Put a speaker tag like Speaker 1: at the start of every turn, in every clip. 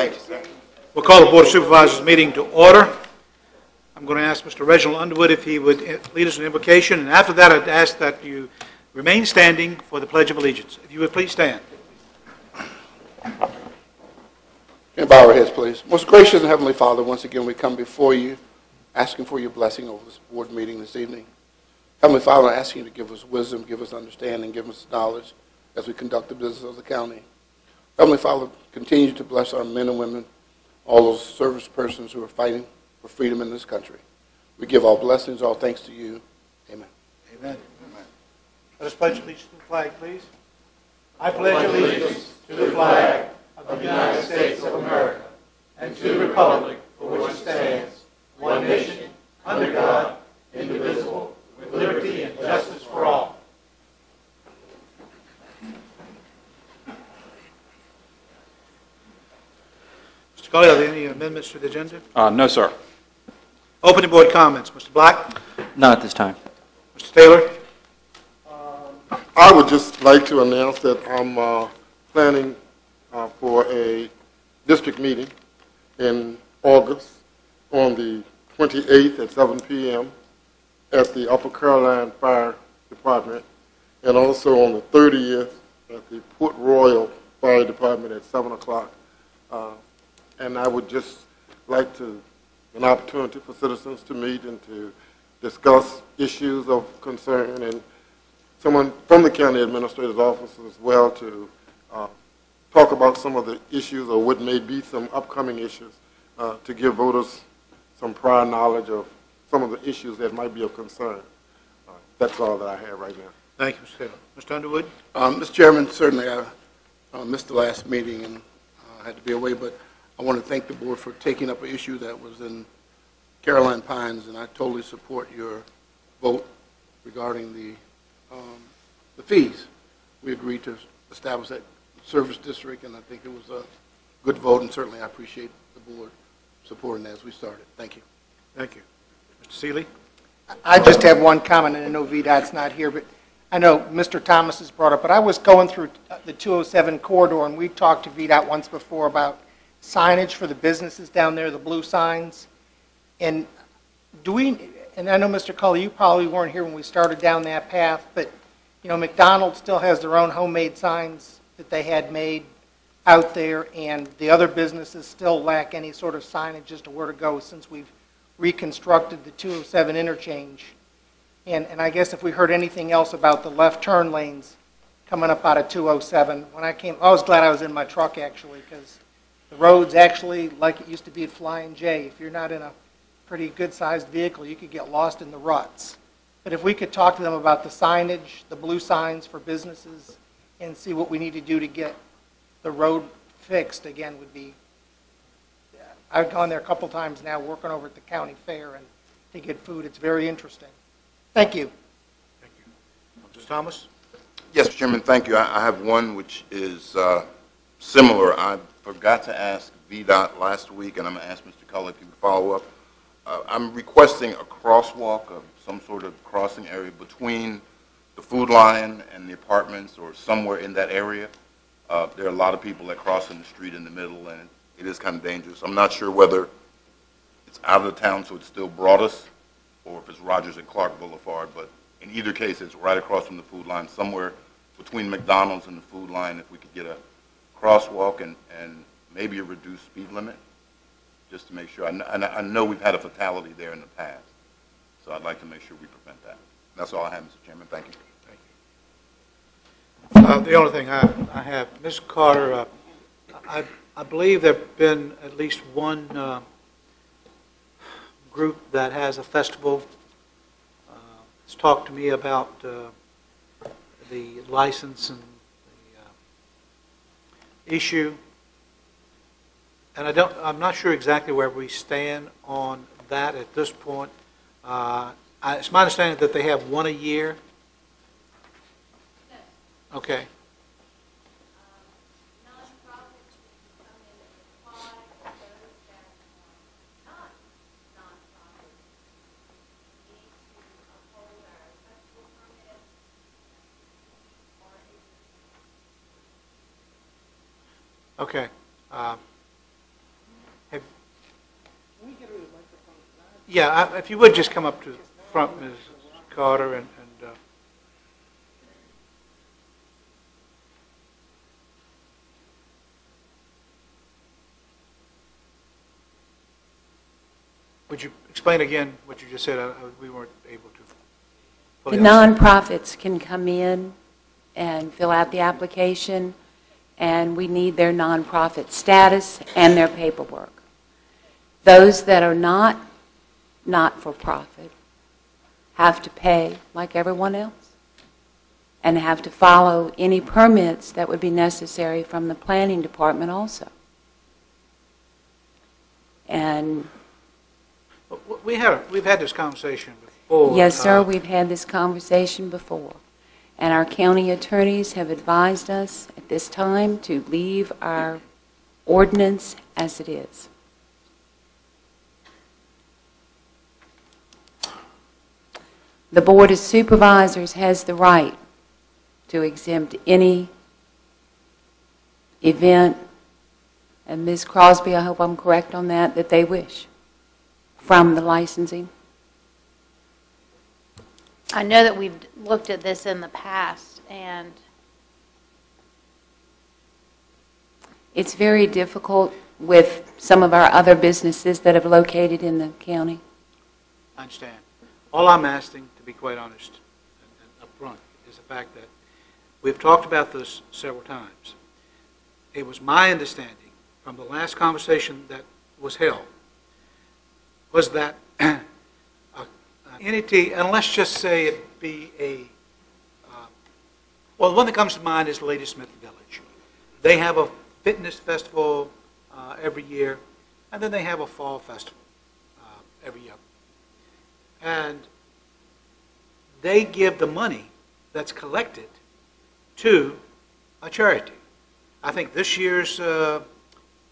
Speaker 1: Thank you, sir.
Speaker 2: We'll call the Board of Supervisors meeting to order. I'm going to ask Mr. Reginald Underwood if he would lead us in invocation, and after that I'd ask that you remain standing for the Pledge of Allegiance. If you would please stand.
Speaker 3: And bow our heads, please. Most gracious and Heavenly Father, once again we come before you, asking for your blessing over this board meeting this evening. Heavenly Father, I'm asking you to give us wisdom, give us understanding, give us knowledge as we conduct the business of the county. Heavenly Father, continue to bless our men and women, all those service persons who are fighting for freedom in this country. We give all blessings, all thanks to you. Amen.
Speaker 2: Amen. Amen. Let us pledge allegiance to the flag, please. I pledge allegiance to the flag of the United States of America and to the republic for which it stands, one nation, under God, indivisible, with liberty and justice for all. Mr. Colley, are there any amendments to the agenda?
Speaker 4: No, sir.
Speaker 2: Opening board comments. Mr. Black?
Speaker 4: None at this time.
Speaker 2: Mr. Taylor?
Speaker 5: I would just like to announce that I'm planning for a district meeting in August on the 28th at 7 p.m. at the Upper Caroline Fire Department, and also on the 30th at the Port Royal Fire Department at 7 o'clock. And I would just like to an opportunity for citizens to meet and to discuss issues of concern, and someone from the county administrator's office as well to talk about some of the issues or what may be some upcoming issues to give voters some prior knowledge of some of the issues that might be of concern. That's all that I have right now.
Speaker 2: Thank you, Mr. Taylor. Mr. Underwood?
Speaker 3: Mr. Chairman, certainly I missed the last meeting and had to be away, but I want to thank the board for taking up an issue that was in Caroline Pines, and I totally support your vote regarding the fees. We agreed to establish that service district, and I think it was a good vote, and certainly I appreciate the board supporting that as we started. Thank you.
Speaker 2: Thank you. Mr. Seeley?
Speaker 1: I just have one comment, and I know VDOT's not here, but I know Mr. Thomas has brought up, but I was going through the 207 corridor, and we talked to VDOT once before about signage for the businesses down there, the blue signs. And and I know, Mr. Culley, you probably weren't here when we started down that path, but, you know, McDonald's still has their own homemade signs that they had made out there, and the other businesses still lack any sort of signage as to where to go since we've reconstructed the 207 interchange. And I guess if we heard anything else about the left turn lanes coming up out of 207, when I was glad I was in my truck, actually, because the road's actually like it used to be at Flying J. If you're not in a pretty good-sized vehicle, you could get lost in the ruts. But if we could talk to them about the signage, the blue signs for businesses, and see what we need to do to get the road fixed, again, would be... I've gone there a couple times now working over at the county fair and to get food. It's very interesting. Thank you.
Speaker 2: Thank you. Mr. Thomas?
Speaker 6: Yes, Mr. Chairman, thank you. I have one which is similar. I forgot to ask VDOT last week, and I'm going to ask Mr. Culley if he would follow up. I'm requesting a crosswalk of some sort of crossing area between the Food Lion and the apartments or somewhere in that area. There are a lot of people that cross in the street in the middle, and it is kind of dangerous. I'm not sure whether it's out of the town, so it's still Broadus, or if it's Rogers and Clark Boulevard, but in either case, it's right across from the Food Line, somewhere between McDonald's and the Food Line. If we could get a crosswalk and maybe a reduced speed limit, just to make sure. I know we've had a fatality there in the past, so I'd like to make sure we prevent that. That's all I have, Mr. Chairman. Thank you.
Speaker 2: Thank you. The only thing I have, Ms. Carter, I believe there have been at least one group that has a festival. Has talked to me about the license and the issue. And I'm not sure exactly where we stand on that at this point. It's my understanding that they have one a year. Okay. Okay. Yeah, if you would just come up to the front, Ms. Carter, and would you explain again what you just said? We weren't able to.
Speaker 4: The nonprofits can come in and fill out the application, and we need their nonprofit status and their paperwork. Those that are not-for-profit have to pay like everyone else and have to follow any permits that would be necessary from the planning department also. And
Speaker 2: we've had this conversation before.
Speaker 4: yes, sir, we've had this conversation before. And our county attorneys have advised us at this time to leave our ordinance as it is. The Board of Supervisors has the right to exempt any event, and Ms. Crosby, I hope I'm correct on that, that they wish from the licensing.
Speaker 7: I know that we've looked at this in the past, and
Speaker 4: it's very difficult with some of our other businesses that have located in the county.
Speaker 2: I understand. All I'm asking, to be quite honest and upfront, is the fact that we've talked about this several times. It was my understanding from the last conversation that was held was that an entity, and let's just say it be well, the one that comes to mind is Lady Smith Village. They have a fitness festival every year, and then they have a fall festival every year. And they give the money that's collected to a charity. I think this year's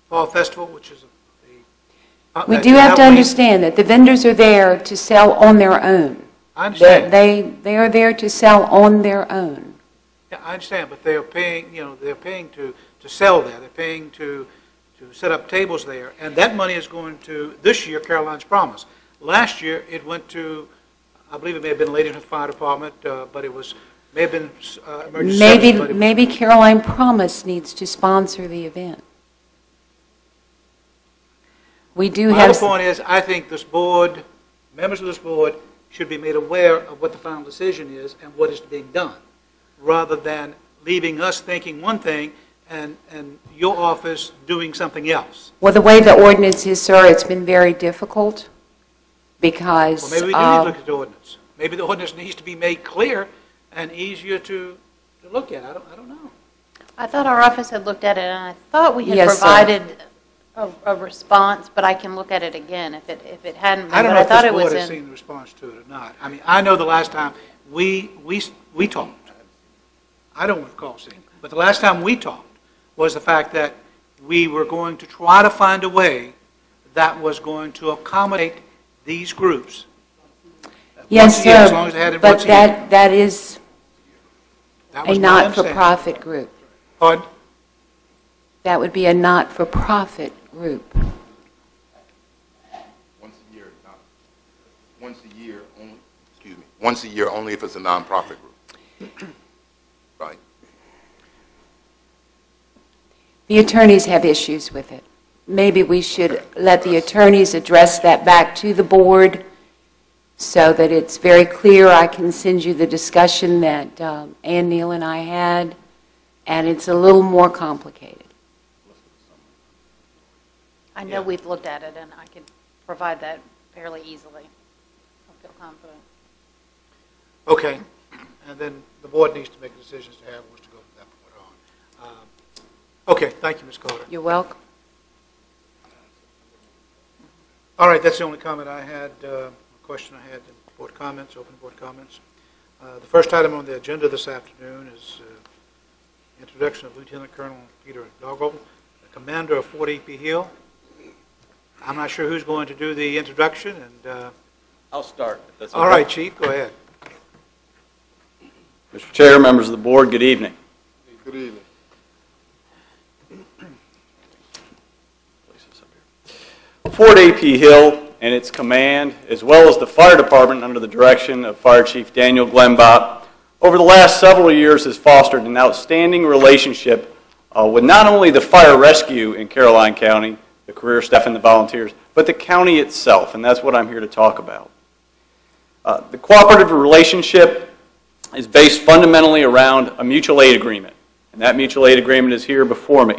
Speaker 2: fall festival, which is
Speaker 4: We do have to understand that the vendors are there to sell on their own.
Speaker 2: I understand.
Speaker 4: They are there to sell on their own.
Speaker 2: Yeah, I understand, but they're paying, they're paying to sell there. They're paying to set up tables there. And that money is going to, this year, Caroline's Promise. Last year, it went to, I believe it may have been Lady Fire Department, but it was, may have been emergency services,
Speaker 4: Maybe Caroline Promise needs to sponsor the event. We do
Speaker 2: My
Speaker 4: have...
Speaker 2: other point is, I think this board, members of this board, should be made aware of what the final decision is and what is being done, rather than leaving us thinking one thing and your office doing something else.
Speaker 4: Well, the way the ordinance is, sir, it's been very difficult because...
Speaker 2: Well, maybe we do need to look at the ordinance. Maybe the ordinance needs to be made clear and easier to look at. I don't know.
Speaker 7: I thought our office had looked at it, and I thought we had
Speaker 4: Yes, sir.
Speaker 7: provided a response, but I can look at it again if it hadn't been.
Speaker 2: I don't
Speaker 7: but
Speaker 2: know if
Speaker 7: thought
Speaker 2: this
Speaker 7: it was
Speaker 2: board has seen the response to it or not. I mean, I know the last time we talked, I don't recall seeing it, but the last time we talked was the fact that we were going to try to find a way that was going to accommodate these groups.
Speaker 4: Yes,
Speaker 2: Once a year,
Speaker 4: sir,
Speaker 2: as long as they had it
Speaker 4: but
Speaker 2: once a year.
Speaker 4: that is
Speaker 2: That
Speaker 4: a
Speaker 2: was my
Speaker 4: not-for-profit group.
Speaker 2: understanding. Pardon?
Speaker 4: That would be a not-for-profit group.
Speaker 6: Once a year, not, once a year only, excuse me, once a year only if it's a nonprofit group. Right.
Speaker 4: The attorneys have issues with it. Maybe we should let the attorneys address that back to the board so that it's very clear. I can send you the discussion that Ann Neal and I had, and it's a little more complicated.
Speaker 7: I know we've looked at it, and I can provide that fairly easily. I feel confident.
Speaker 2: Okay, and then the board needs to make decisions to have which to go from that point on. Okay, thank you, Ms. Carter.
Speaker 4: You're welcome.
Speaker 2: All right, that's the only comment I had, question I had, board comments, open board comments. The first item on the agenda this afternoon is introduction of Lieutenant Colonel Peter Doggle, the commander of Fort E.P. Hill. I'm not sure who's going to do the introduction, and
Speaker 8: I'll start. If that's
Speaker 2: all
Speaker 8: okay.
Speaker 2: right, Chief, go ahead.
Speaker 8: Mr. Chair, members of the board, good evening.
Speaker 5: Good evening.
Speaker 8: Fort A.P. Hill and its command, as well as the fire department under the direction of Fire Chief Daniel Glenbach, over the last several years has fostered an outstanding relationship with not only the fire rescue in Caroline County, the career staff and the volunteers, but the county itself, and that's what I'm here to talk about. The cooperative relationship is based fundamentally around a mutual aid agreement, and that mutual aid agreement is here before me.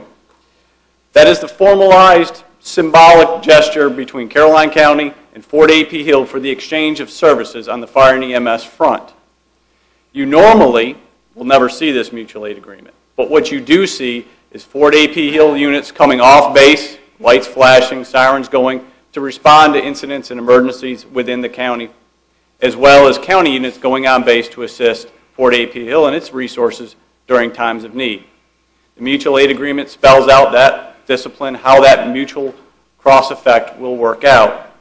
Speaker 8: That is the formalized, symbolic gesture between Caroline County and Fort A.P. Hill for the exchange of services on the fire and EMS front. You normally will never see this mutual aid agreement, but what you do see is Fort A.P. Hill units coming off base, lights flashing, sirens going, to respond to incidents and emergencies within the county, as well as county units going on base to assist Fort A.P. Hill and its resources during times of need. The mutual aid agreement spells out that discipline, how that mutual cross effect will work out.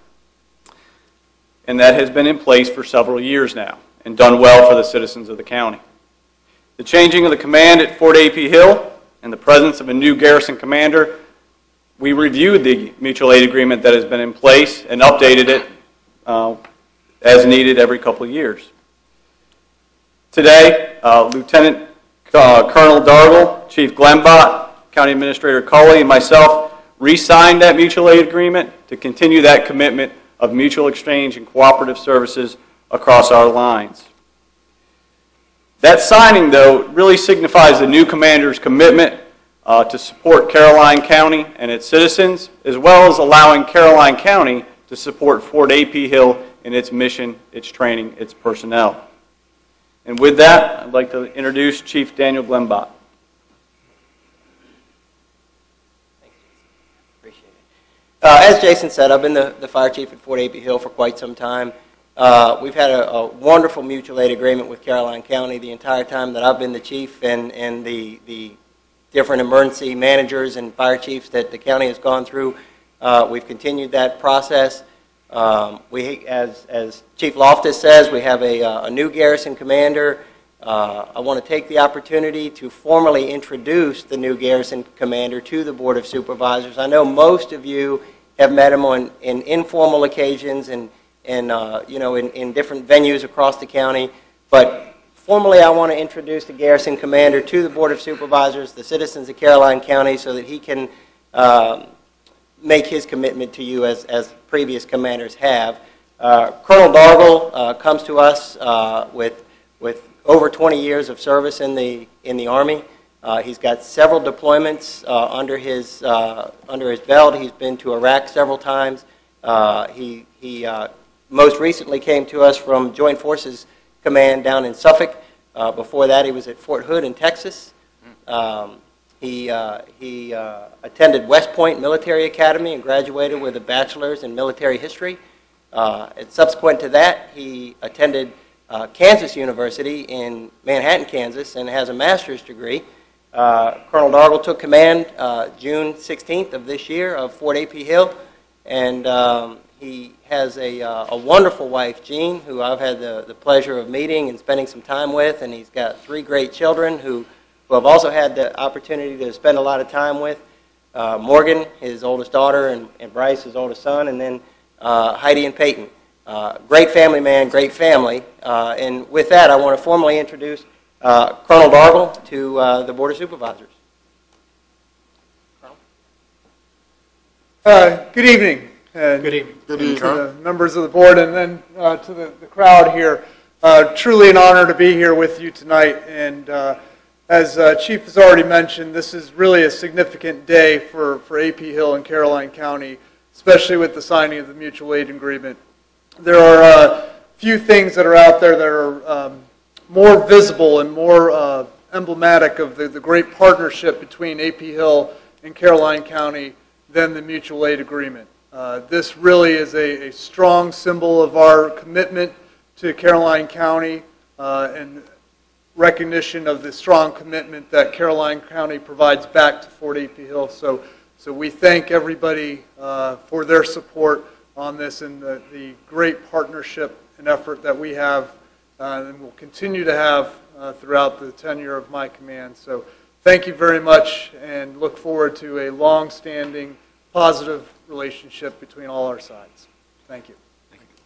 Speaker 8: And that has been in place for several years now and done well for the citizens of the county. The changing of the command at Fort A.P. Hill and the presence of a new garrison commander, we reviewed the mutual aid agreement that has been in place and updated it as needed every couple of years. Today, Lieutenant Colonel Dargle, Chief Glenbach, County Administrator Culley, and myself re-signed that mutual aid agreement to continue that commitment of mutual exchange and cooperative services across our lines. That signing, though, really signifies the new commander's commitment to support Caroline County and its citizens, as well as allowing Caroline County to support Fort A.P. Hill in its mission, its training, its personnel. And with that, I'd like to introduce Chief Daniel Glenbach.
Speaker 9: Appreciate it. As Jason said, I've been the fire chief at Fort A.P. Hill for quite some time. We've had a wonderful mutual aid agreement with Caroline County the entire time that I've been the chief, and the different emergency managers and fire chiefs that the county has gone through. We've continued that process. As Chief Loftus says, we have a new garrison commander. I want to take the opportunity to formally introduce the new garrison commander to the Board of Supervisors. I know most of you have met him in informal occasions and you know, in different venues across the county, but formally I want to introduce the garrison commander to the Board of Supervisors, the citizens of Caroline County, so that he can make his commitment to you as previous commanders have. Colonel Dargle comes to us with over 20 years of service in the Army. He's got several deployments under his belt. He's been to Iraq several times. He most recently came to us from Joint Forces Command down in Suffolk. Before that, he was at Fort Hood in Texas. He attended West Point Military Academy and graduated with a bachelor's in military history. And subsequent to that, he attended Kansas University in Manhattan, Kansas, and has a master's degree. Colonel Dargle took command June 16th of this year of Fort A.P. Hill, and he has a wonderful wife, Jean, who I've had the pleasure of meeting and spending some time with, and he's got 3 great children who I've also had the opportunity to spend a lot of time with. Morgan, his oldest daughter, and Bryce, his oldest son, and then Heidi and Peyton. Great family man, great family. And with that, I want to formally introduce Colonel Dargle to the Board of Supervisors.
Speaker 10: Good evening.
Speaker 2: Good evening.
Speaker 5: Good evening.
Speaker 10: To the members of the board, and then to the crowd here. Truly an honor to be here with you tonight. And as Chief has already mentioned, this is really a significant day for A.P. Hill and Caroline County, especially with the signing of the mutual aid agreement. There are a few things that are out there that are more visible and more emblematic of the great partnership between A.P. Hill and Caroline County than the mutual aid agreement. This really is a strong symbol of our commitment to Caroline County and recognition of the strong commitment that Caroline County provides back to Fort A.P. Hill. So we thank everybody for their support on this and the great partnership and effort that we have and will continue to have throughout the tenure of my command. So thank you very much, and look forward to a long-standing positive relationship between all our sides. Thank you.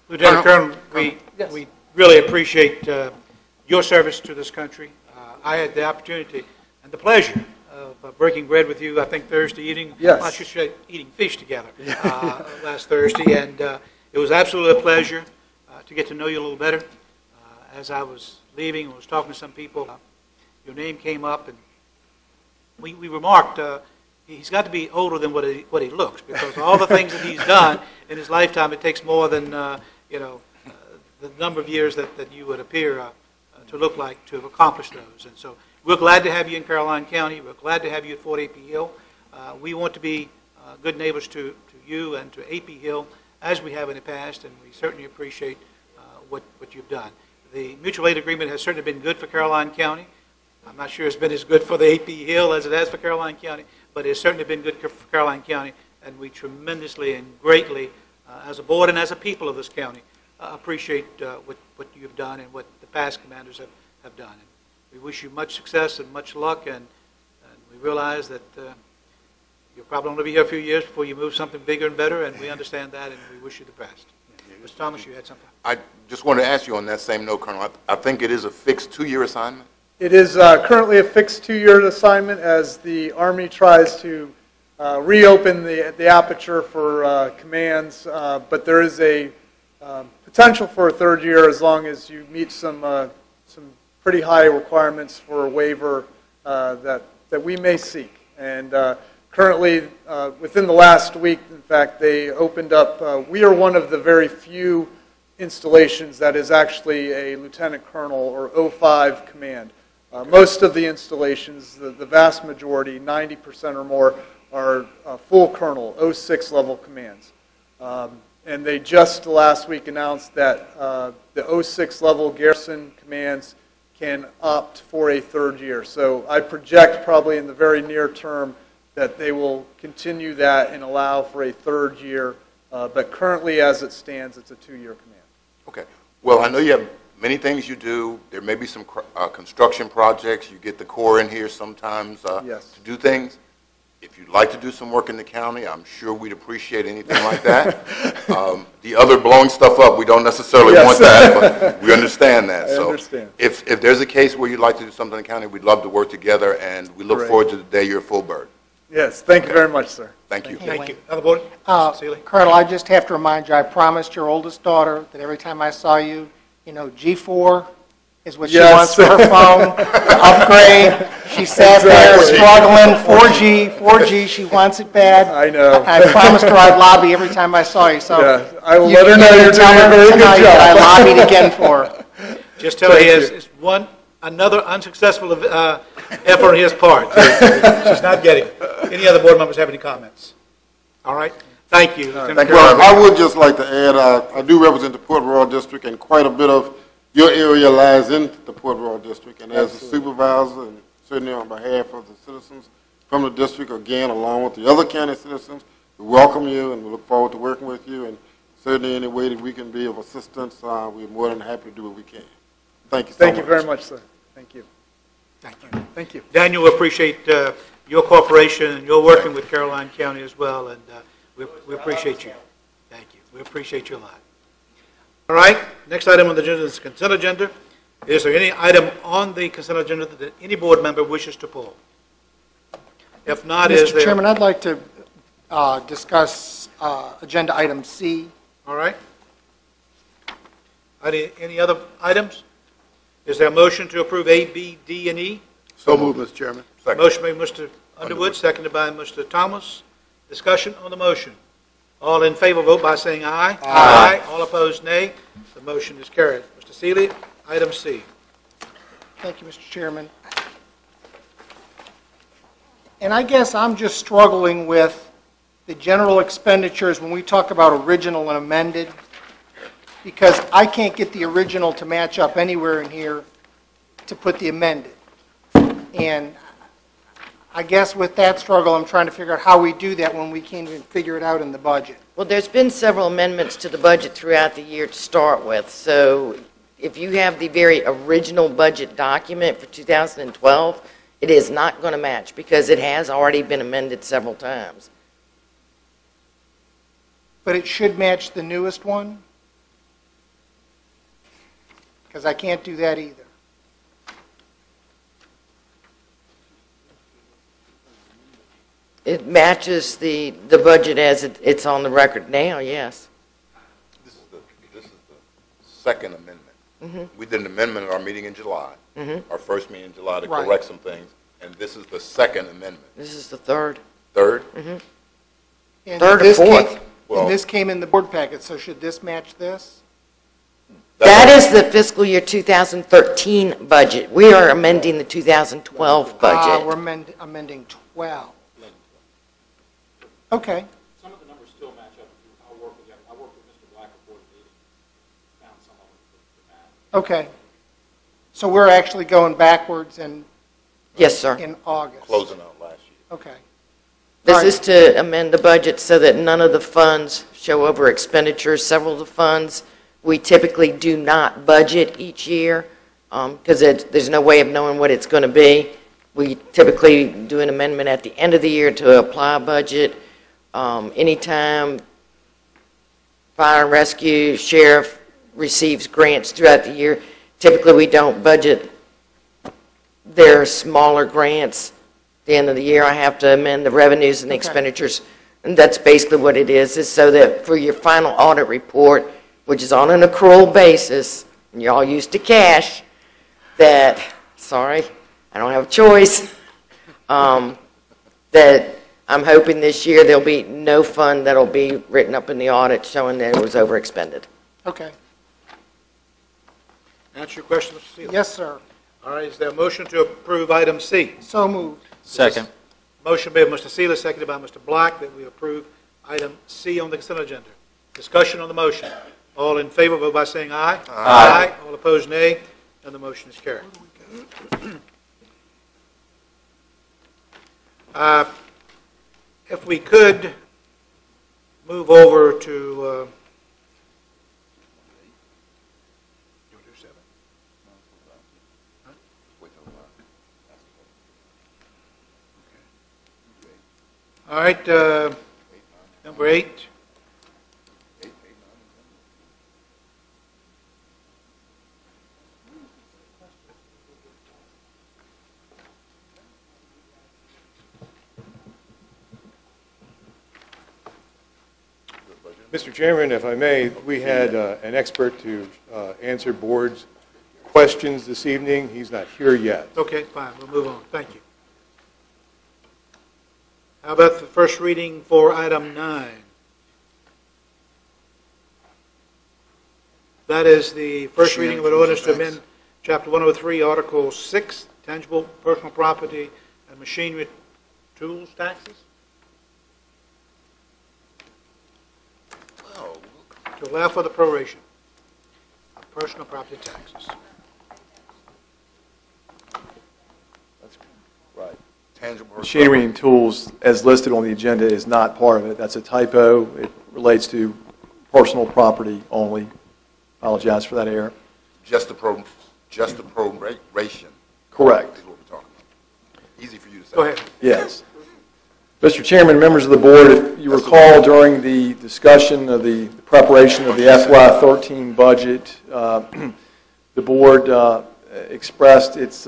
Speaker 2: Lieutenant Colonel, we really appreciate your service to this country. I had the opportunity and the pleasure of breaking bread with you, I think, Thursday evening.
Speaker 10: Yes.
Speaker 2: I should say eating fish together last Thursday, and it was absolutely a pleasure to get to know you a little better. As I was leaving and was talking to some people, your name came up, and we remarked, he's got to be older than what he looks, because all the things that he's done in his lifetime, it takes more than, the number of years that you would appear to look like to have accomplished those. And so we're glad to have you in Caroline County. We're glad to have you at Fort A.P. Hill. We want to be good neighbors to you and to A.P. Hill, as we have in the past, and we certainly appreciate what you've done. The mutual aid agreement has certainly been good for Caroline County. I'm not sure it's been as good for the A.P. Hill as it has for Caroline County, but it's certainly been good for Caroline County, and we tremendously and greatly, as a board and as a people of this county, appreciate what you've done and what the past commanders have done. And we wish you much success and much luck, and we realize that you'll probably only be here a few years before you move something bigger and better, and we understand that, and we wish you the best. Mr. Thomas, you had something?
Speaker 6: I just wanted to ask you on that same note, Colonel. I think it is a fixed 2-year assignment.
Speaker 10: It is currently a fixed 2-year assignment as the Army tries to reopen the aperture for commands, but there is a potential for a 3rd year as long as you meet some pretty high requirements for a waiver that we may seek. And currently, within the last week, in fact, they opened up, we are one of the very few installations that is actually a lieutenant colonel or 05 command. Most of the installations, the vast majority, 90% or more, are full colonel, 06 level commands. And they just last week announced that the 06 level garrison commands can opt for a 3rd year. So I project probably in the very near term that they will continue that and allow for a 3rd year. But currently, as it stands, it's a 2-year command.
Speaker 6: Okay. Well, I know you have many things you do. There may be some construction projects. You get the Corps in here sometimes
Speaker 10: Yes.
Speaker 6: to do things. If you'd like to do some work in the county, I'm sure we'd appreciate anything like that. The other blowing stuff up, we don't necessarily want that, but we understand that.
Speaker 10: I understand.
Speaker 6: If there's a case where you'd like to do something in the county, we'd love to work together, and we look
Speaker 10: Great.
Speaker 6: forward to the day you're a full bird.
Speaker 10: Yes, thank you very much, sir.
Speaker 6: Thank you.
Speaker 2: Thank you. Other board? Seeley?
Speaker 1: Colonel, I just have to remind you, I promised your oldest daughter that every time I saw you, G4 is what she wants for her phone, to upgrade. She sat there struggling, 4G, she wants it bad.
Speaker 10: I know.
Speaker 1: I promised her I'd lobby every time I saw you, so.
Speaker 10: Yeah, I will let her know you're doing a very good
Speaker 1: tonight
Speaker 10: job.
Speaker 1: that I lobbied again for her.
Speaker 2: Just tell her it's another unsuccessful effort on his part. She's not getting it. Any other board members have any comments? All right. Thank you. Lieutenant Colonel.
Speaker 5: Well, I would just like to add, I do represent the Port Royal District, and quite a bit of your area lies in the Port Royal District. And as a supervisor, and certainly on behalf of the citizens from the district, again, along with the other county citizens, we welcome you and we look forward to working with you. And certainly any way that we can be of assistance, we're more than happy to do what we can. Thank you so much.
Speaker 10: Thank you very much, sir. Thank you.
Speaker 2: Thank you.
Speaker 10: Thank you.
Speaker 2: Daniel, we appreciate your cooperation and your working with Caroline County as well, and we appreciate you. Thank you. We appreciate you a lot. All right, next item on the agenda is the consent agenda. Is there any item on the consent agenda that any board member wishes to pull? If not, is there...
Speaker 1: Mr. Chairman, I'd like to discuss agenda item C.
Speaker 2: All right. Any other items? Is there a motion to approve A, B, D, and E?
Speaker 3: So moved, Mr. Chairman.
Speaker 6: Second.
Speaker 2: Motion by Mr. Underwood, seconded by Mr. Thomas. Discussion on the motion. All in favor, vote by saying aye. Aye. All opposed, nay. The motion is carried. Mr. Seeley, item C.
Speaker 1: Thank you, Mr. Chairman. And I guess I'm just struggling with the general expenditures when we talk about original and amended, because I can't get the original to match up anywhere in here to put the amended. And I guess with that struggle, I'm trying to figure out how we do that when we can't even figure it out in the budget.
Speaker 11: Well, there's been several amendments to the budget throughout the year to start with. So if you have the very original budget document for 2012, it is not going to match because it has already been amended several times.
Speaker 1: But it should match the newest one? Because I can't do that either.
Speaker 11: It matches the budget as it's on the record now, yes.
Speaker 6: This is the second amendment. We did an amendment at our meeting in July, our first meeting in July to
Speaker 1: Right.
Speaker 6: correct some things, and this is the second amendment.
Speaker 11: This is the third.
Speaker 6: Third?
Speaker 1: And
Speaker 11: Third or
Speaker 1: this
Speaker 11: fourth?
Speaker 1: came-
Speaker 6: Well-
Speaker 1: And this came in the board packet, so should this match this?
Speaker 11: That is the fiscal year 2013 budget. We are amending the 2012 budget.
Speaker 1: We're amending 12. Okay.
Speaker 12: Some of the numbers still match up. I'll work with Mr. Black before the meeting. Found some of them to match.
Speaker 1: Okay. So we're actually going backwards
Speaker 11: Yes, sir.
Speaker 1: in August?
Speaker 6: Closing out last year.
Speaker 1: Okay.
Speaker 11: This is to amend the budget so that none of the funds show over expenditures. Several of the funds, we typically do not budget each year because there's no way of knowing what it's going to be. We typically do an amendment at the end of the year to apply a budget. Anytime fire and rescue, sheriff receives grants throughout the year, typically we don't budget their smaller grants. At the end of the year, I have to amend the revenues and the expenditures. And that's basically what it is so that for your final audit report, which is on an accrual basis, and you're all used to cash, that, sorry, I don't have a choice, that I'm hoping this year there'll be no fund that'll be written up in the audit showing that it was overexpended.
Speaker 1: Okay.
Speaker 2: Answer your question, Mr. Seeley?
Speaker 1: Yes, sir.
Speaker 2: All right, is there a motion to approve item C?
Speaker 1: So moved.
Speaker 8: Second.
Speaker 2: Motion made by Mr. Seeley, seconded by Mr. Black, that we approve item C on the consent agenda. Discussion on the motion. All in favor, vote by saying aye. Aye. All opposed, nay. And the motion is carried. If we could move over to, you want to do 7? All right, number 8.
Speaker 13: Mr. Chairman, if I may, we had an expert to answer board's questions this evening. He's not here yet.
Speaker 2: Okay, fine, we'll move on. Thank you. How about the first reading for item 9? That is the first reading of an ordinance to amend Chapter 103, Article 6, Tangible Personal Property and Machinery Tools Taxes, to allow for the proration of personal property taxes.
Speaker 13: Right.
Speaker 6: Tangible.
Speaker 8: Machinery and tools, as listed on the agenda, is not part of it. That's a typo. It relates to personal property only. Apologize for that error.
Speaker 6: Just the proration.
Speaker 8: Correct.
Speaker 6: Is what we're talking about. Easy for you to say.
Speaker 2: Go ahead.
Speaker 8: Yes. Mr. Chairman, members of the board, if you recall during the discussion of the preparation of the FY13 budget, the board expressed its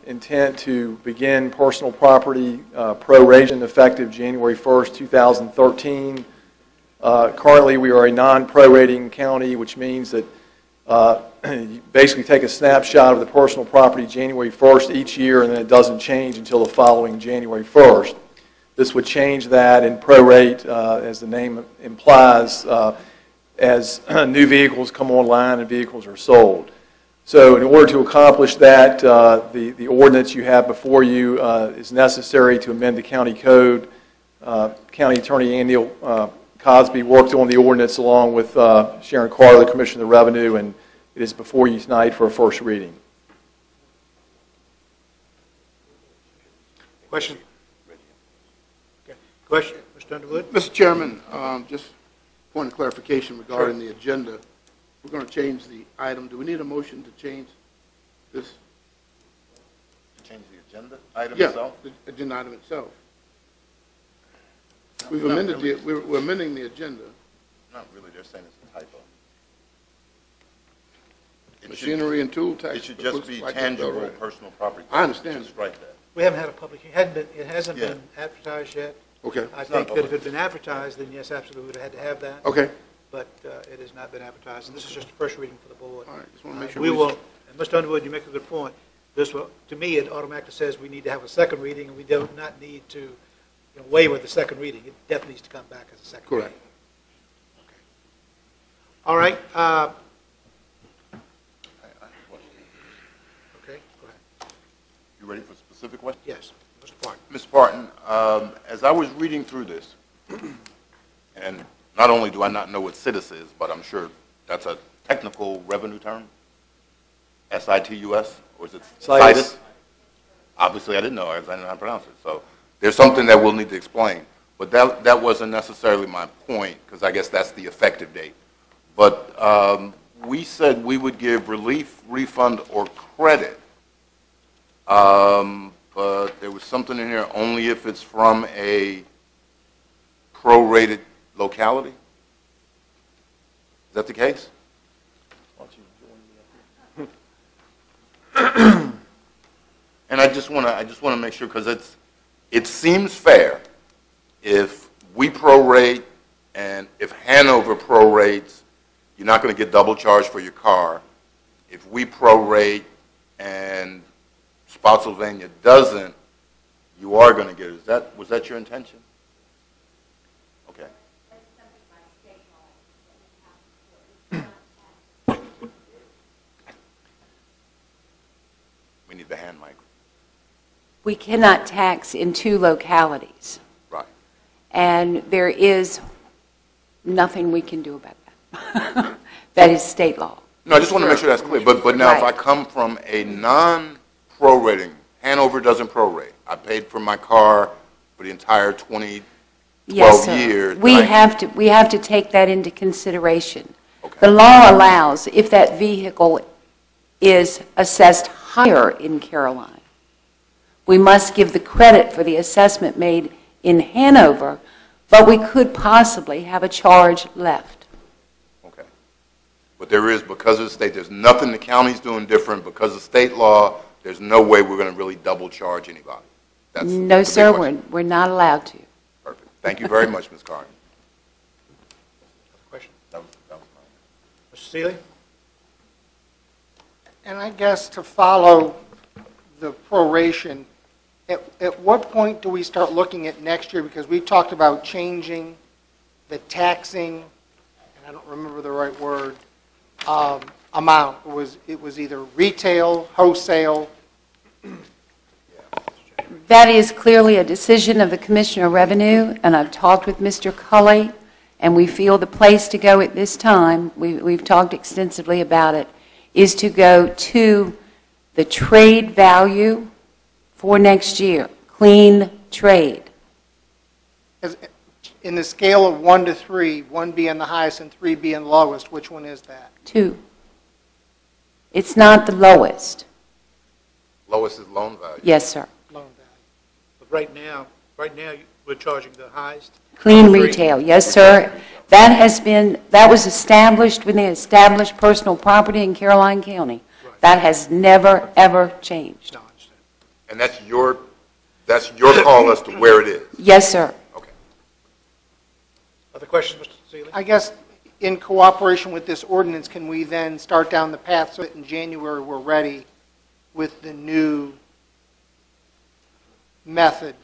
Speaker 8: intent to begin personal property proration effective January 1st, 2013. Currently, we are a non-prorating county, which means that you basically take a snapshot of the personal property January 1st each year, and then it doesn't change until the following January 1st. This would change that and prorate, as the name implies, as new vehicles come online and vehicles are sold. So in order to accomplish that, the ordinance you have before you is necessary to amend the county code. County Attorney Andy Cosby worked on the ordinance along with Sharon Carter, the Commissioner of the Revenue, and it is before you tonight for a first reading.
Speaker 2: Question? Okay. Question, Mr. Underwood?
Speaker 3: Mr. Chairman, just point of clarification regarding the agenda. We're going to change the item. Do we need a motion to change this?
Speaker 6: To change the agenda item
Speaker 3: Yeah,
Speaker 6: itself?
Speaker 3: the agenda item itself. We've amended we're amending the agenda.
Speaker 6: Not really, they're saying it's a typo.
Speaker 3: Machinery and tool tax.
Speaker 6: It should just be
Speaker 3: like that,
Speaker 6: tangible
Speaker 3: right?
Speaker 6: personal property.
Speaker 3: I understand.
Speaker 6: Just strike that.
Speaker 2: We haven't had a public, it hasn't
Speaker 6: Yeah.
Speaker 2: been advertised yet.
Speaker 3: Okay,
Speaker 2: I
Speaker 6: It's not
Speaker 2: think that if
Speaker 6: public.
Speaker 2: it had been advertised, then yes, absolutely, we would have had to have that.
Speaker 3: okay.
Speaker 2: But it has not been advertised, and this is just a first reading for the board.
Speaker 3: All right, just want to make sure.
Speaker 2: We will, and Mr. Underwood, you make a good point. This will, to me, it automatically says we need to have a second reading, and we do not need to waiver the second reading. It definitely needs to come back as a second reading.
Speaker 3: Correct.
Speaker 2: All right. Okay, go ahead.
Speaker 6: You ready for specific questions?
Speaker 2: Yes, Mr. Parton.
Speaker 6: Ms. Parton, as I was reading through this, and not only do I not know what CITUS is, but I'm sure that's a technical revenue term, SITUS, or is it CITUS? Obviously, I didn't know, as I didn't know how to pronounce it. So there's something that we'll need to explain. But that wasn't necessarily my point, because I guess that's the effective date. But we said we would give relief, refund, or credit. But there was something in here, only if it's from a prorated locality? Is that the case? And I just want to make sure, because it seems fair if we prorate and if Hanover prorates, you're not going to get double charged for your car. If we prorate and Spotsylvania doesn't, you are going to get it. Was that your intention? Okay. We need the hand mic.
Speaker 4: We cannot tax in two localities.
Speaker 6: Right.
Speaker 4: And there is nothing we can do about that. That is state law.
Speaker 6: No, I just want to make sure that's clear. But now, if I
Speaker 4: Right.
Speaker 6: come from a non-prorating, Hanover doesn't prorate. I paid for my car for the entire 12
Speaker 4: Yes, sir.
Speaker 6: years.
Speaker 4: We have to take that into consideration. The law allows, if that vehicle is assessed higher in Caroline, we must give the credit for the assessment made in Hanover, but we could possibly have a charge left.
Speaker 6: Okay. But there is, because of the state, there's nothing the county's doing different. Because of state law, there's no way we're going to really double charge anybody. That's
Speaker 4: No,
Speaker 6: the big
Speaker 4: sir,
Speaker 6: question.
Speaker 4: we're not allowed to.
Speaker 6: Perfect. Thank you very much, Ms. Carter.
Speaker 2: Question?
Speaker 6: That was mine.
Speaker 2: Mr. Seeley?
Speaker 1: And I guess to follow the proration, at what point do we start looking at next year? Because we talked about changing the taxing, and I don't remember the right word, amount. It was either retail, wholesale.
Speaker 4: That is clearly a decision of the Commissioner of Revenue, and I've talked with Mr. Culley, and we feel the place to go at this time, we've talked extensively about it, is to go to the trade value for next year, clean trade.
Speaker 1: In the scale of 1 to 3, 1 being the highest and 3 being lowest, which one is that?
Speaker 4: 2. It's not the lowest.
Speaker 6: Lowest is loan value.
Speaker 4: Yes, sir.
Speaker 1: Loan
Speaker 2: But right now, we're charging the highest.
Speaker 4: Clean
Speaker 2: Three.
Speaker 4: retail, yes, sir. That was established when they established personal property in Caroline County.
Speaker 2: Right.
Speaker 4: That has never, ever changed.
Speaker 2: No, I understand.
Speaker 6: And that's your call as to where it is.
Speaker 4: Yes, sir.
Speaker 6: Okay.
Speaker 2: Other questions, Mr. Seeley?
Speaker 1: I guess in cooperation with this ordinance, can we then start down the path so that in January we're ready with the new method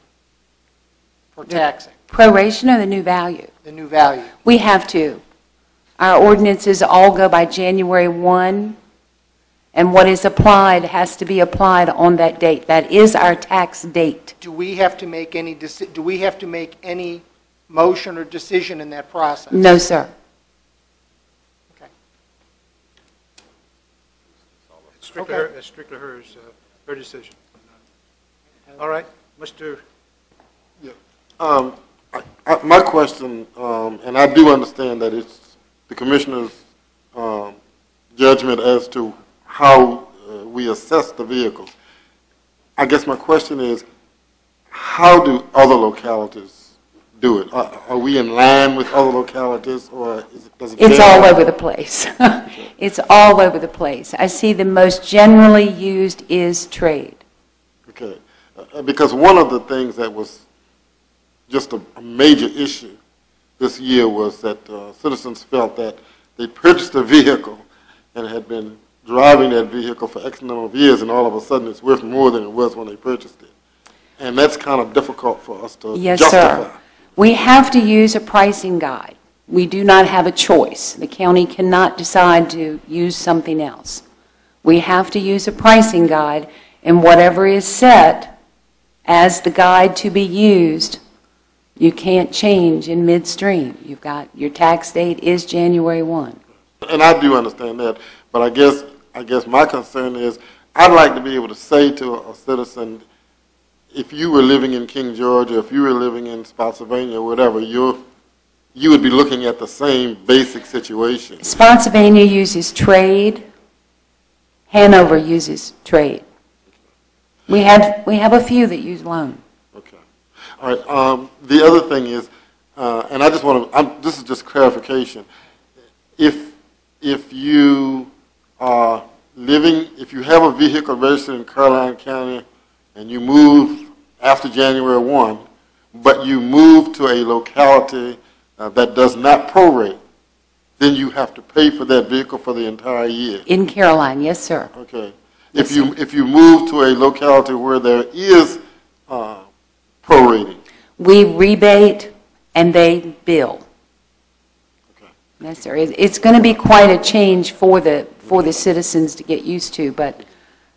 Speaker 1: for taxing,
Speaker 4: Proration or the new value?
Speaker 1: the new value?
Speaker 4: We have to. Our ordinances all go by January 1, and what is applied has to be applied on that date. That is our tax date.
Speaker 1: Do we have to make any motion or decision in that process?
Speaker 4: No, sir.
Speaker 1: Okay.
Speaker 2: It's strictly
Speaker 1: Okay.
Speaker 2: it's strictly her decision. All right, Mr.
Speaker 5: My question, and I do understand that it's the commissioner's judgment as to how we assess the vehicles. I guess my question is, how do other localities do it? Are we in line with other localities, or does it
Speaker 4: It's
Speaker 5: vary?
Speaker 4: all over the place. It's all over the place. I see the most generally used is trade.
Speaker 5: Okay. Because one of the things that was just a major issue this year was that citizens felt that they purchased a vehicle and had been driving that vehicle for X number of years, and all of a sudden it's worth more than it was when they purchased it. And that's kind of difficult for us to
Speaker 4: Yes,
Speaker 5: justify.
Speaker 4: sir. We have to use a pricing guide. We do not have a choice. The county cannot decide to use something else. We have to use a pricing guide, and whatever is set as the guide to be used, you can't change in midstream. You've got, your tax date is January 1.
Speaker 5: And I do understand that, but I guess my concern is I'd like to be able to say to a citizen, if you were living in King George, or if you were living in Spotsylvania, or whatever, you would be looking at the same basic situation.
Speaker 4: Spotsylvania uses trade. Hanover uses trade. We have a few that use loan.
Speaker 5: Okay. All right. The other thing is, and I just want to, this is just clarification. If you are living, if you have a vehicle registered in Caroline County and you move after January 1, but you move to a locality that does not prorate, then you have to pay for that vehicle for the entire year.
Speaker 4: In Caroline, yes, sir.
Speaker 5: Okay. If you move to a locality where there is prorating,
Speaker 4: We rebate and they bill.
Speaker 5: okay.
Speaker 4: Yes, sir. It's going to be quite a change for the citizens to get used to, but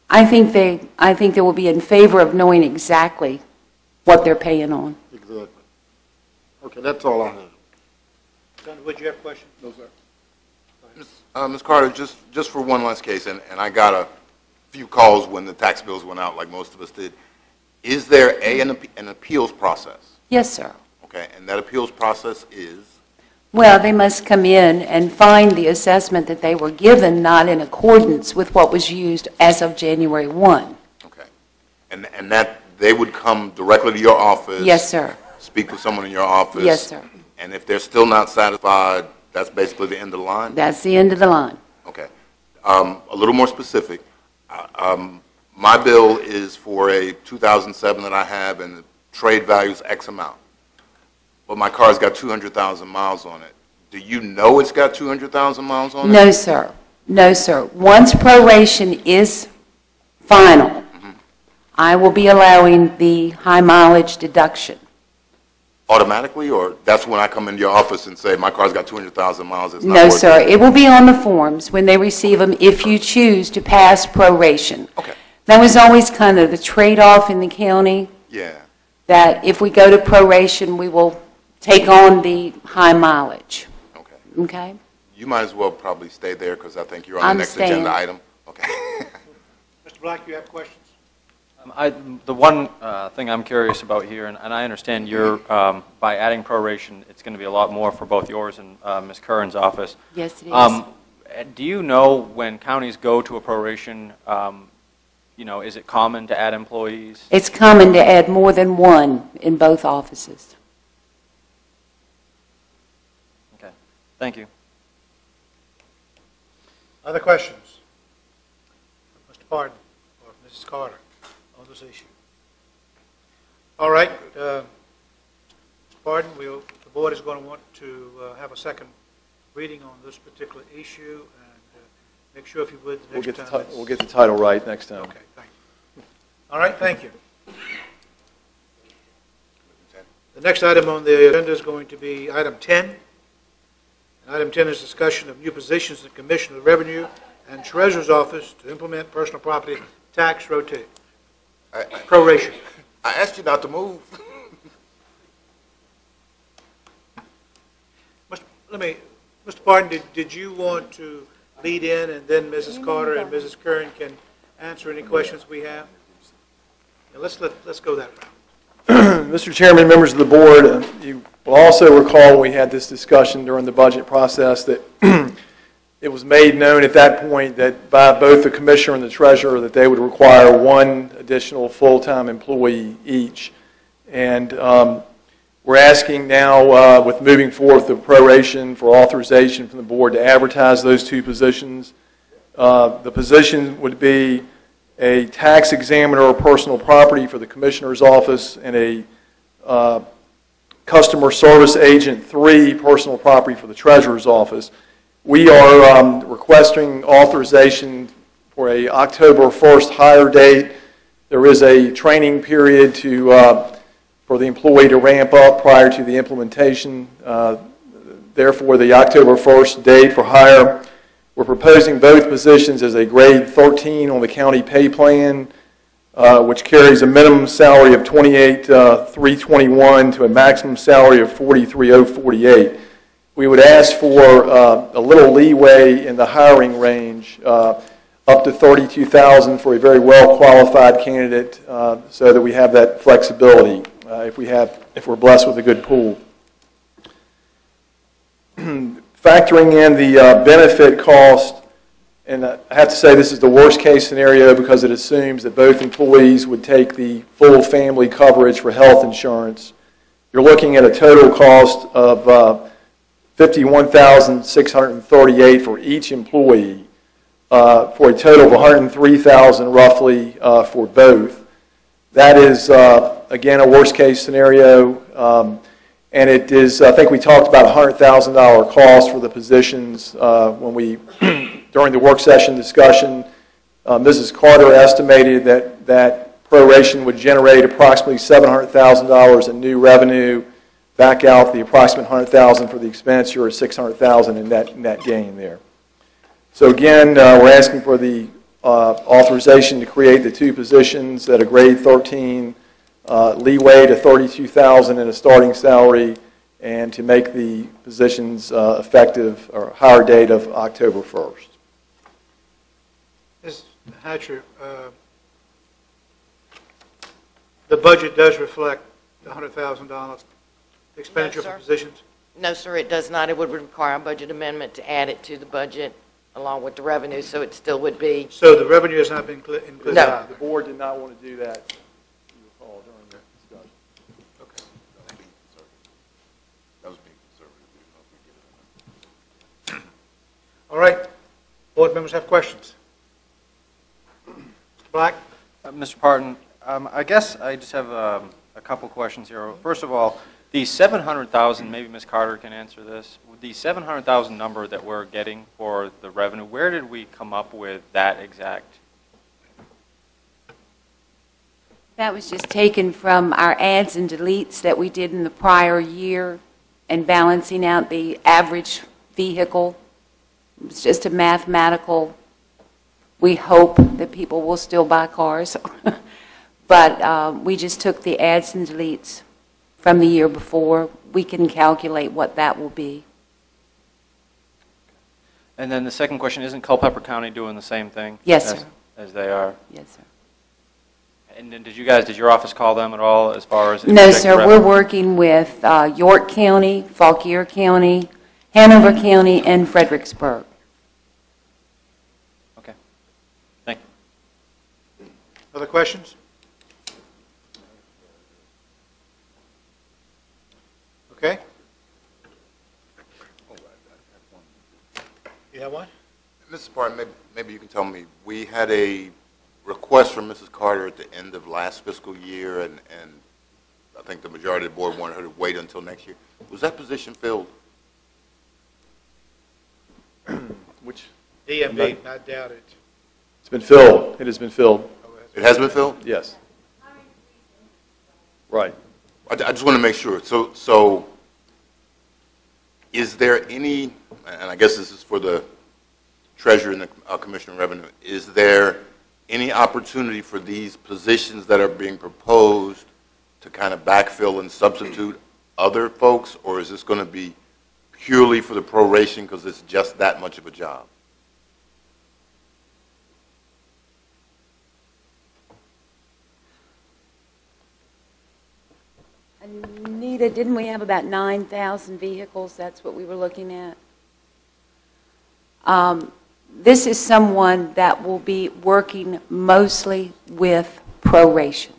Speaker 4: I think they will be in favor of knowing exactly what they're paying on.
Speaker 5: Exactly. Okay, that's all I have.
Speaker 2: Senator Wood, you have a question?
Speaker 5: No, sir.
Speaker 6: Ms. Carter, just for one last case, and I got a few calls when the tax bills went out, like most of us did. Is there an appeals process?
Speaker 4: Yes, sir.
Speaker 6: Okay, and that appeals process is?
Speaker 4: Well, they must come in and find the assessment that they were given not in accordance with what was used as of January 1.
Speaker 6: Okay. And that they would come directly to your office?
Speaker 4: Yes, sir.
Speaker 6: Speak with someone in your office?
Speaker 4: Yes, sir.
Speaker 6: And if they're still not satisfied, that's basically the end of the line?
Speaker 4: That's the end of the line.
Speaker 6: Okay. A little more specific. My bill is for a 2007 that I have, and the trade value is X amount. But my car's got 200,000 miles on it. Do you know it's got 200,000 miles on it?
Speaker 4: No, sir. No, sir. Once proration is final, I will be allowing the high mileage deduction.
Speaker 6: Automatically, or that's when I come into your office and say, my car's got 200,000 miles, it's not
Speaker 4: No,
Speaker 6: worth
Speaker 4: sir.
Speaker 6: it?
Speaker 4: It will be on the forms when they receive them if you choose to pass proration.
Speaker 6: Okay.
Speaker 4: That was always kind of the trade-off in the county,
Speaker 6: Yeah.
Speaker 4: that if we go to proration, we will take on the high mileage.
Speaker 6: Okay.
Speaker 4: Okay?
Speaker 6: You might as well probably stay there because I think you're on
Speaker 4: I'm
Speaker 6: the next
Speaker 4: staying.
Speaker 6: agenda item. Okay.
Speaker 2: Mr. Black, you have questions?
Speaker 12: The one thing I'm curious about here, and I understand you're, by adding proration, it's going to be a lot more for both yours and Ms. Curran's office.
Speaker 4: Yes, it is.
Speaker 12: Do you know when counties go to a proration, is it common to add employees?
Speaker 4: It's common to add more than one in both offices.
Speaker 12: Okay, thank you.
Speaker 2: Other questions? Mr. Pardon or Mrs. Carter on this issue? All right. Mr. Pardon, the board is going to want to have a second reading on this particular issue, and make sure, if you would, the next time.
Speaker 13: We'll get the title right next time.
Speaker 2: Okay, thank you. All right, thank you. The next item on the agenda is going to be item 10. And item 10 is discussion of new positions in the Commissioner of Revenue and Treasurer's Office to implement personal property tax proration.
Speaker 6: I asked you not to move.
Speaker 2: Mr. Pardon, did you want to lead in, and then Mrs. Carter and Mrs. Curran can answer any questions we have? Yeah, let's go that route.
Speaker 10: Mr. Chairman, members of the board, you will also recall when we had this discussion during the budget process that it was made known at that point that by both the commissioner and the treasurer that they would require one additional full-time employee each. And
Speaker 13: We're asking now, with moving forth the proration for authorization from the board to advertise those two positions. The position would be a tax examiner or personal property for the Commissioner's office and a customer service agent 3 personal property for the Treasurer's office. We are requesting authorization for a October 1st hire date. There is a training period for the employee to ramp up prior to the implementation. Therefore, the October 1st date for hire. We're proposing both positions as a grade 13 on the county pay plan, which carries a minimum salary of $28,321 to a maximum salary of $43,048. We would ask for a little leeway in the hiring range, up to $32,000 for a very well-qualified candidate, so that we have that flexibility if we're blessed with a good pool. Factoring in the benefit cost, and I have to say this is the worst case scenario because it assumes that both employees would take the full family coverage for health insurance. You're looking at a total cost of $51,638 for each employee, for a total of $103,000 roughly for both. That is, again, a worst case scenario. And it is, I think we talked about $100,000 cost for the positions when we, during the work session discussion. Mrs. Carter estimated that proration would generate approximately $700,000 in new revenue, back out the approximate $100,000 for the expense, you're at $600,000 in net gain there. So again, we're asking for the authorization to create the two positions at a grade 13 leeway to $32,000 in a starting salary, and to make the positions effective or hire date of October 1st.
Speaker 2: Ms. Hatcher, the budget does reflect the $100,000 expenditure
Speaker 11: No,
Speaker 2: for positions?
Speaker 11: No, sir, it does not. It would require a budget amendment to add it to the budget along with the revenue, so it still would be.
Speaker 2: So the revenue has not been included?
Speaker 11: No.
Speaker 13: The board did not want to do that. During the discussion.
Speaker 2: Okay.
Speaker 6: That was being conservative.
Speaker 2: All right. Board members have questions? Mr. Black?
Speaker 12: Mr. Parton, I guess I just have a couple questions here. First of all, the $700,000, maybe Ms. Carter can answer this. The $700,000 number that we're getting for the revenue, where did we come up with that exact?
Speaker 4: That was just taken from our adds and deletes that we did in the prior year and balancing out the average vehicle. It's just a mathematical, we hope that people will still buy cars. But we just took the adds and deletes from the year before. We can calculate what that will be.
Speaker 12: And then the second question, isn't Culpeper County doing the same thing?
Speaker 4: Yes, sir.
Speaker 12: As they are?
Speaker 4: Yes, sir.
Speaker 12: And then did your office call them at all as far as?
Speaker 4: No, sir. We're working with York County, Fauquier County, Hanover County, and Fredericksburg.
Speaker 12: Okay. Thank you.
Speaker 2: Other questions? Okay. You have one?
Speaker 6: Mrs. Parton, maybe you can tell me, we had a request from Mrs. Carter at the end of last fiscal year, and I think the majority of the board wanted her to wait until next year. Was that position filled?
Speaker 13: Which?
Speaker 2: DMV, not doubted.
Speaker 13: It's been filled. It has been filled.
Speaker 6: It has been filled?
Speaker 13: Yes. Right.
Speaker 6: I just want to make sure. So is there any, and I guess this is for the Treasurer and the Commissioner of Revenue, is there any opportunity for these positions that are being proposed to kind of backfill and substitute other folks, or is this going to be purely for the proration because it's just that much of a job?
Speaker 4: Anita, didn't we have about 9,000 vehicles? That's what we were looking at. This is someone that will be working mostly with proration.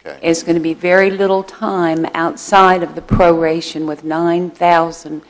Speaker 6: Okay.
Speaker 4: Is going to be very little time outside of the proration with 9,000